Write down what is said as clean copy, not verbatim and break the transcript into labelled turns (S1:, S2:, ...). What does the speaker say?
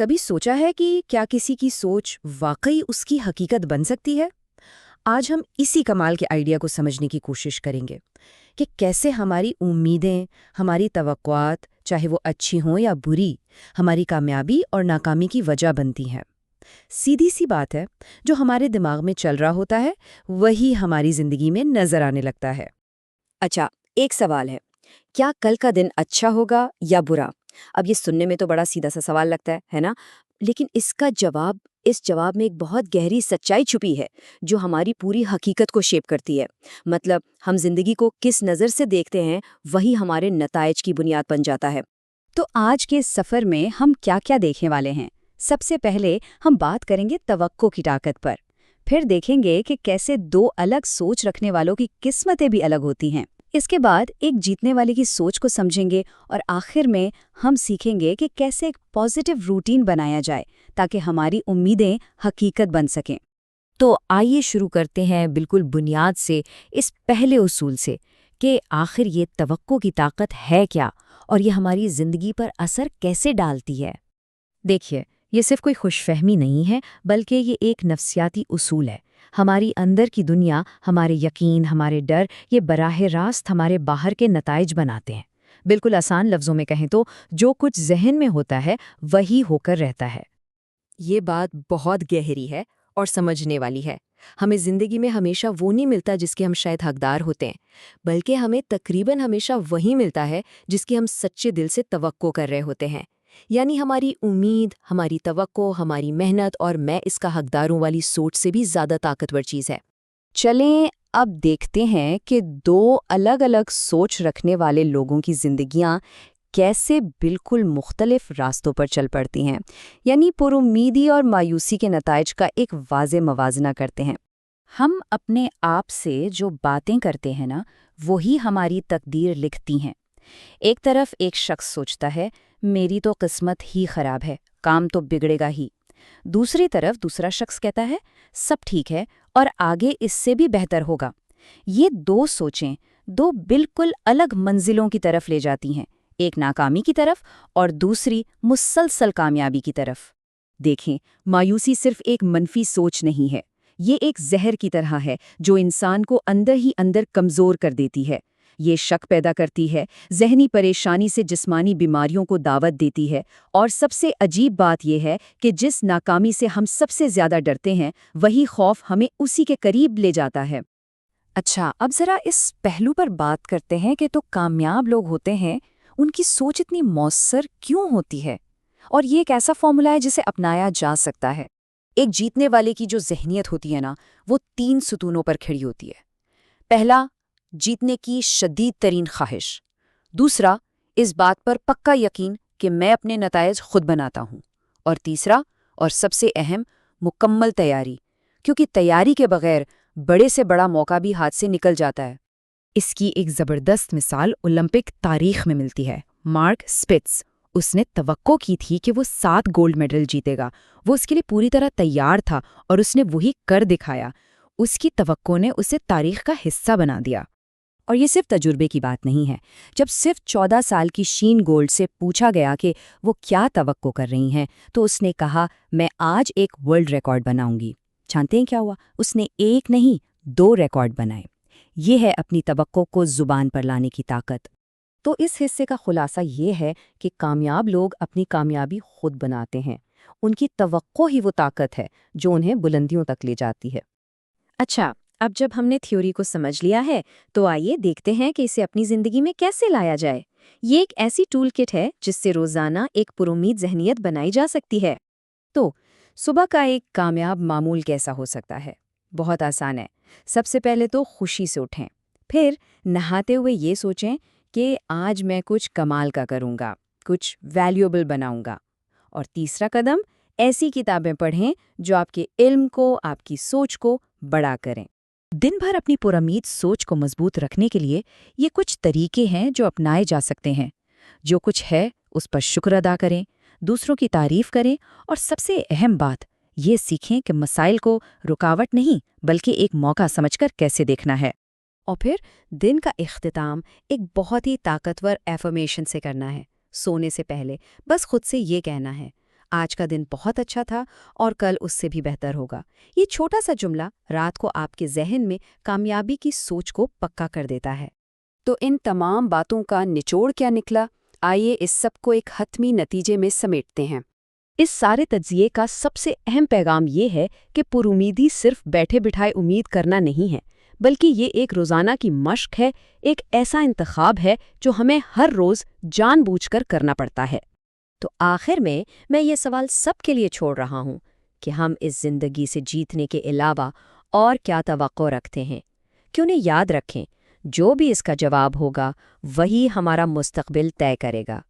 S1: کبھی سوچا ہے کہ کیا کسی کی سوچ واقعی اس کی حقیقت بن سکتی ہے؟ آج ہم اسی کمال کے آئیڈیا کو سمجھنے کی کوشش کریں گے کہ کیسے ہماری امیدیں، ہماری توقعات، چاہے وہ اچھی ہوں یا بری، ہماری کامیابی اور ناکامی کی وجہ بنتی ہیں۔ سیدھی سی بات ہے، جو ہمارے دماغ میں چل رہا ہوتا ہے وہی ہماری زندگی میں نظر آنے لگتا ہے۔
S2: اچھا، ایک سوال ہے، کیا کل کا دن اچھا ہوگا یا برا؟ اب یہ سننے میں تو بڑا سیدھا سا سوال لگتا ہے نا؟ لیکن اس جواب میں ایک بہت گہری سچائی چھپی ہے جو ہماری پوری حقیقت کو شیپ کرتی ہے۔ مطلب ہم زندگی کو کس نظر سے دیکھتے ہیں وہی ہمارے نتائج کی بنیاد بن جاتا ہے۔
S3: تو آج کے سفر میں ہم کیا کیا دیکھنے والے ہیں؟ سب سے پہلے ہم بات کریں گے توقع کی طاقت پر، پھر دیکھیں گے کہ کیسے دو الگ سوچ رکھنے والوں کی قسمتیں بھی الگ ہوتی ہیں۔ اس کے بعد ایک جیتنے والے کی سوچ کو سمجھیں گے اور آخر میں ہم سیکھیں گے کہ کیسے ایک پازیٹیو روٹین بنایا جائے تاکہ ہماری امیدیں حقیقت بن سکیں۔
S4: تو آئیے شروع کرتے ہیں بالکل بنیاد سے، اس پہلے اصول سے کہ آخر یہ توقع کی طاقت ہے کیا اور یہ ہماری زندگی پر اثر کیسے ڈالتی ہے۔ دیکھیے، یہ صرف کوئی خوش فہمی نہیں ہے، بلکہ یہ ایک نفسیاتی اصول ہے۔ ہماری اندر کی دنیا، ہمارے یقین، ہمارے ڈر، یہ براہ راست ہمارے باہر کے نتائج بناتے ہیں۔ بالکل آسان لفظوں میں کہیں تو جو کچھ ذہن میں ہوتا ہے وہی ہو کر رہتا ہے۔
S1: یہ بات بہت گہری ہے اور سمجھنے والی ہے۔ ہمیں زندگی میں ہمیشہ وہ نہیں ملتا جس کے ہم شاید حقدار ہوتے ہیں، بلکہ ہمیں تقریباً ہمیشہ وہی ملتا ہے جس کی ہم سچے دل سے توقع کر رہے ہوتے ہیں۔ یعنی ہماری امید، ہماری توقع، ہماری محنت اور میں اس کا حقداروں والی سوچ سے بھی زیادہ طاقتور چیز ہے۔
S3: چلیں اب دیکھتے ہیں کہ دو الگ الگ سوچ رکھنے والے لوگوں کی زندگیاں کیسے بالکل مختلف راستوں پر چل پڑتی ہیں، یعنی پر امیدی اور مایوسی کے نتائج کا ایک واضح موازنہ کرتے ہیں۔ ہم اپنے آپ سے جو باتیں کرتے ہیں نا، وہی ہماری تقدیر لکھتی ہیں۔ ایک طرف ایک شخص سوچتا ہے میری تو قسمت ہی خراب ہے، کام تو بگڑے گا ہی۔ دوسری طرف دوسرا شخص کہتا ہے سب ٹھیک ہے اور آگے اس سے بھی بہتر ہوگا۔ یہ دو سوچیں دو بالکل الگ منزلوں کی طرف لے جاتی ہیں، ایک ناکامی کی طرف اور دوسری مسلسل کامیابی کی طرف۔
S2: دیکھیں، مایوسی صرف ایک منفی سوچ نہیں ہے، یہ ایک زہر کی طرح ہے جو انسان کو اندر ہی اندر کمزور کر دیتی ہے۔ یہ شک پیدا کرتی ہے، ذہنی پریشانی سے جسمانی بیماریوں کو دعوت دیتی ہے، اور سب سے عجیب بات یہ ہے کہ جس ناکامی سے ہم سب سے زیادہ ڈرتے ہیں، وہی خوف ہمیں اسی کے قریب لے جاتا ہے۔
S3: اچھا، اب ذرا اس پہلو پر بات کرتے ہیں کہ تو کامیاب لوگ ہوتے ہیں، ان کی سوچ اتنی مؤثر کیوں ہوتی ہے؟ اور یہ ایک ایسا فارمولا ہے جسے اپنایا جا سکتا ہے۔
S2: ایک جیتنے والے کی جو ذہنیت ہوتی ہے نا، وہ 3 ستونوں پر کھڑی ہوتی ہے۔ پہلا، جیتنے کی شدید ترین خواہش۔ دوسرا، اس بات پر پکا یقین کہ میں اپنے نتائج خود بناتا ہوں۔ اور تیسرا اور سب سے اہم، مکمل تیاری، کیونکہ تیاری کے بغیر بڑے سے بڑا موقع بھی ہاتھ سے نکل جاتا ہے۔
S4: اس کی ایک زبردست مثال اولمپک تاریخ میں ملتی ہے۔ مارک اسپٹس، اس نے توقع کی تھی کہ وہ 7 گولڈ میڈل جیتے گا۔ وہ اس کے لیے پوری طرح تیار تھا اور اس نے وہی کر دکھایا۔ اس کی توقع نے اسے تاریخ کا حصہ بنا دیا۔
S2: اور یہ صرف تجربے کی بات نہیں ہے۔ جب صرف 14 سال کی شین گولڈ سے پوچھا گیا کہ وہ کیا توقع کر رہی ہیں، تو اس نے کہا میں آج ایک ورلڈ ریکارڈ بناؤں گی۔ جانتے ہیں کیا ہوا؟ اس نے ایک نہیں 2 ریکارڈ بنائے۔ یہ ہے اپنی توقع کو زبان پر لانے کی طاقت۔ تو اس حصے کا خلاصہ یہ ہے کہ کامیاب لوگ اپنی کامیابی خود بناتے ہیں۔ ان کی توقع ہی وہ طاقت ہے جو انہیں بلندیوں تک لے جاتی ہے۔
S1: اچھا، اب جب ہم نے تھیوری کو سمجھ لیا ہے تو آئیے دیکھتے ہیں کہ اسے اپنی زندگی میں کیسے لایا جائے۔ یہ ایک ایسی ٹول کٹ ہے جس سے روزانہ ایک پرامید ذہنیت بنائی جا سکتی ہے۔ تو صبح کا ایک کامیاب معمول کیسا ہو سکتا ہے؟ بہت آسان ہے۔ سب سے پہلے تو خوشی سے اٹھیں، پھر نہاتے ہوئے یہ سوچیں کہ آج میں کچھ کمال کا کروں گا، کچھ ویلیوبل بناؤں گا۔ اور تیسرا قدم، ایسی کتابیں پڑھیں جو آپ کے علم کو، آپ کی سوچ کو بڑا کریں۔
S4: دن بھر اپنی پرامید سوچ کو مضبوط رکھنے کے لیے یہ کچھ طریقے ہیں جو اپنائے جا سکتے ہیں۔ جو کچھ ہے اس پر شکر ادا کریں، دوسروں کی تعریف کریں، اور سب سے اہم بات یہ سیکھیں کہ مسائل کو رکاوٹ نہیں بلکہ ایک موقع سمجھ کر کیسے دیکھنا ہے۔
S1: اور پھر دن کا اختتام ایک بہت ہی طاقتور ایفرمیشن سے کرنا ہے۔ سونے سے پہلے بس خود سے یہ کہنا ہے
S3: آج کا دن بہت اچھا تھا اور کل اس سے بھی بہتر ہوگا۔ یہ چھوٹا سا جملہ رات کو آپ کے ذہن میں کامیابی کی سوچ کو پکا کر دیتا ہے۔ تو ان تمام باتوں کا نچوڑ کیا نکلا؟ آئیے اس سب کو ایک حتمی نتیجے میں سمیٹتے ہیں۔ اس سارے تجزیے کا سب سے اہم پیغام یہ ہے کہ پر امیدی صرف بیٹھے بٹھائے امید کرنا نہیں ہے، بلکہ یہ ایک روزانہ کی مشق ہے، ایک ایسا انتخاب ہے جو ہمیں ہر روز جان بوجھ کر کرنا پڑتا ہے۔
S1: تو آخر میں یہ سوال سب کے لیے چھوڑ رہا ہوں کہ ہم اس زندگی سے جیتنے کے علاوہ اور کیا توقع رکھتے ہیں، کہ انہیں یاد رکھیں جو بھی اس کا جواب ہوگا وہی ہمارا مستقبل طے کرے گا۔